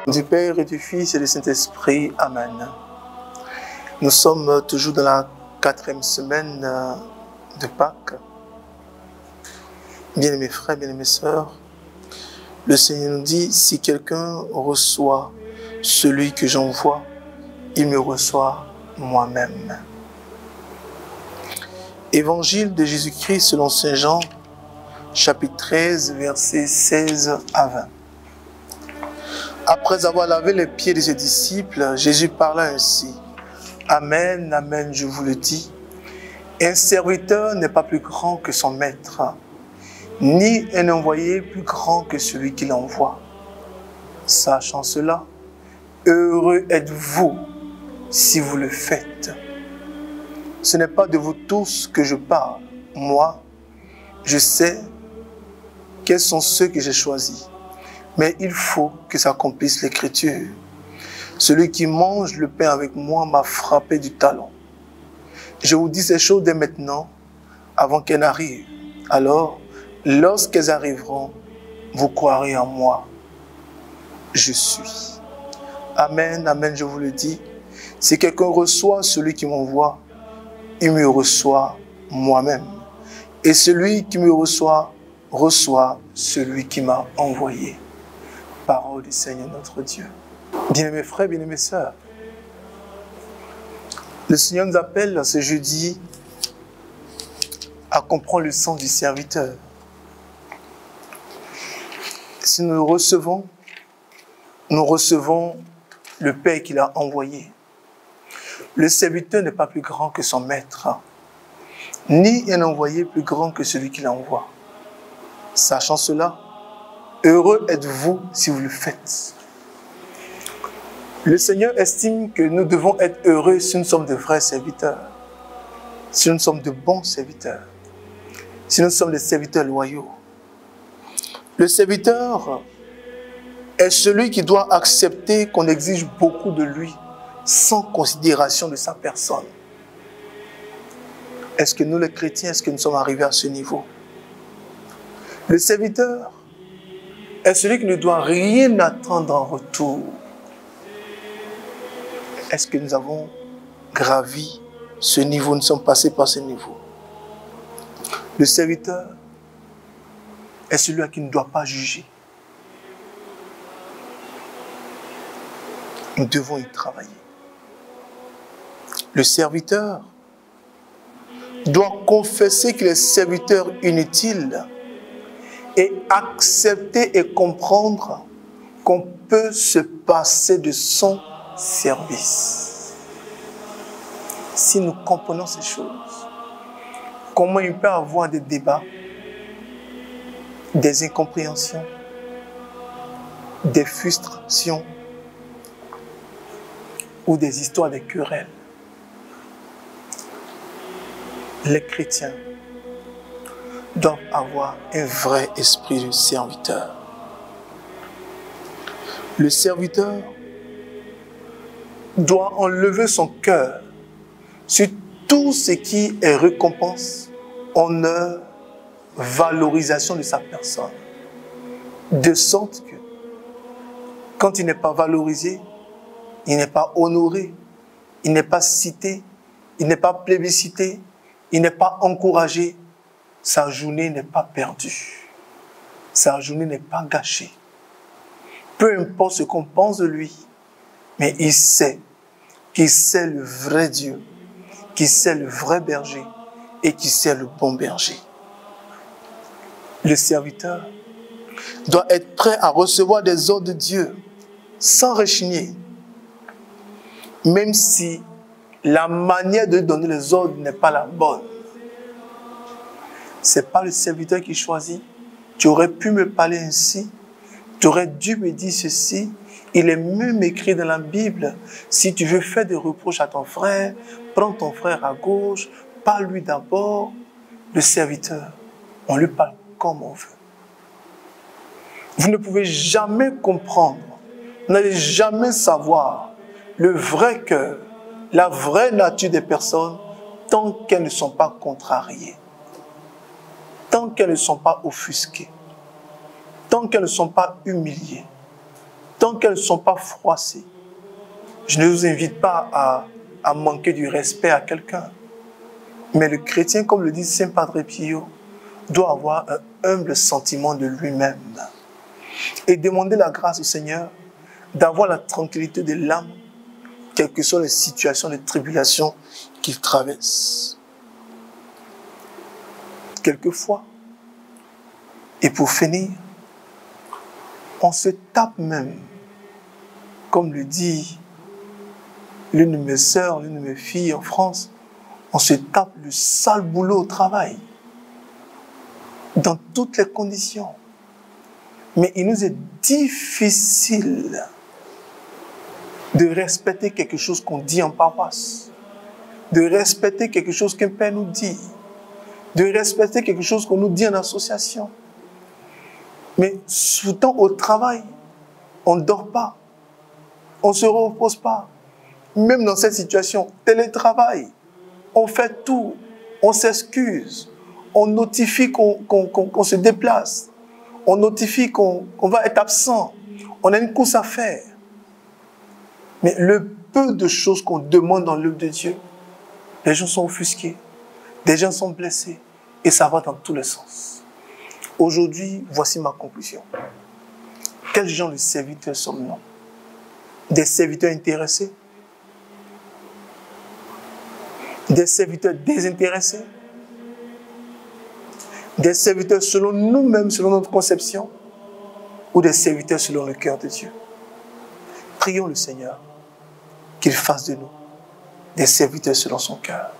Du Père et du Fils et du Saint-Esprit. Amen. Nous sommes toujours dans la 4e semaine de Pâques. Bien-aimés frères, bien-aimées sœurs, le Seigneur nous dit, si quelqu'un reçoit celui que j'envoie, il me reçoit moi-même. Évangile de Jésus-Christ selon Saint Jean, chapitre 13, versets 16 à 20. Après avoir lavé les pieds de ses disciples, Jésus parla ainsi. Amen, amen, je vous le dis. Un serviteur n'est pas plus grand que son maître, ni un envoyé plus grand que celui qui l'envoie. Sachant cela, heureux êtes-vous si vous le faites. Ce n'est pas de vous tous que je parle. Moi, je sais quels sont ceux que j'ai choisis. Mais il faut que s'accomplisse l'Écriture. Celui qui mange le pain avec moi m'a frappé du talon. Je vous dis ces choses dès maintenant, avant qu'elles n'arrivent. Alors, lorsqu'elles arriveront, vous croirez en moi. Je suis. Amen, amen, je vous le dis. Si quelqu'un reçoit celui qui m'envoie, il me reçoit moi-même. Et celui qui me reçoit, reçoit celui qui m'a envoyé. Parole du Seigneur notre Dieu. Bien-aimés frères, bien-aimées sœurs, le Seigneur nous appelle ce jeudi à comprendre le sens du serviteur. Si nous le recevons, nous recevons le Père qui l'a envoyé. Le serviteur n'est pas plus grand que son maître, ni un envoyé plus grand que celui qui l'envoie. Sachant cela, heureux êtes-vous si vous le faites. Le Seigneur estime que nous devons être heureux si nous sommes de vrais serviteurs, si nous sommes de bons serviteurs, si nous sommes des serviteurs loyaux. Le serviteur est celui qui doit accepter qu'on exige beaucoup de lui sans considération de sa personne. Est-ce que nous les chrétiens, est-ce que nous sommes arrivés à ce niveau? Le serviteur est celui qui ne doit rien attendre en retour. Est-ce que nous avons gravi ce niveau, nous sommes passés par ce niveau? Le serviteur est celui qui ne doit pas juger. Nous devons y travailler. Le serviteur doit confesser qu'il est serviteur inutile et accepter et comprendre qu'on peut se passer de son service. Si nous comprenons ces choses, comment il peut y avoir des débats, des incompréhensions, des frustrations ou des histoires de querelles? Les chrétiens doivent avoir un vrai esprit de serviteur. Le serviteur doit enlever son cœur sur tout ce qui est récompense, honneur, valorisation de sa personne. De sorte que, quand il n'est pas valorisé, il n'est pas honoré, il n'est pas cité, il n'est pas plébiscité, il n'est pas encouragé, sa journée n'est pas perdue. Sa journée n'est pas gâchée. Peu importe ce qu'on pense de lui, mais il sait qu'il sait le vrai Dieu, qu'il sait le vrai berger et qu'il sait le bon berger. Le serviteur doit être prêt à recevoir des ordres de Dieu sans rechigner, même si la manière de donner les ordres n'est pas la bonne. Ce n'est pas le serviteur qui choisit. Tu aurais pu me parler ainsi, tu aurais dû me dire ceci. Il est même écrit dans la Bible, si tu veux faire des reproches à ton frère, prends ton frère à gauche, parle-lui d'abord. Le serviteur, on lui parle comme on veut. Vous ne pouvez jamais comprendre, vous n'allez jamais savoir le vrai cœur, la vraie nature des personnes tant qu'elles ne sont pas contrariées, tant qu'elles ne sont pas offusquées, tant qu'elles ne sont pas humiliées, tant tant qu'elles ne sont pas froissées, je ne vous invite pas à manquer du respect à quelqu'un. Mais le chrétien, comme le dit Saint Padre Pio, doit avoir un humble sentiment de lui-même et demander la grâce au Seigneur d'avoir la tranquillité de l'âme, quelles que soient les situations de tribulation qu'il traverse. Quelquefois, et pour finir, on se tape même, comme le dit l'une de mes sœurs, l'une de mes filles en France, on se tape le sale boulot au travail, dans toutes les conditions. Mais il nous est difficile de respecter quelque chose qu'on dit en paroisse, de respecter quelque chose qu'un père nous dit, de respecter quelque chose qu'on nous dit en association. Mais souvent au travail, on ne dort pas, on ne se repose pas. Même dans cette situation, télétravail, on fait tout, on s'excuse, on notifie qu'on se déplace, on notifie qu'on va être absent, on a une course à faire. Mais le peu de choses qu'on demande dans l'œuvre de Dieu, les gens sont offusqués, des gens sont blessés, et ça va dans tous les sens. Aujourd'hui, voici ma conclusion. Quel genre de serviteurs sommes-nous? Des serviteurs intéressés? Des serviteurs désintéressés? Des serviteurs selon nous-mêmes, selon notre conception? Ou des serviteurs selon le cœur de Dieu? Prions le Seigneur qu'il fasse de nous des serviteurs selon son cœur,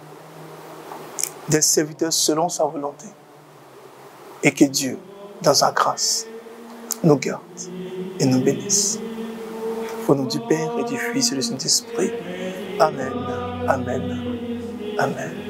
des serviteurs selon sa volonté, et que Dieu, dans sa grâce, nous garde et nous bénisse. Au nom du Père et du Fils et du Saint-Esprit. Amen. Amen. Amen.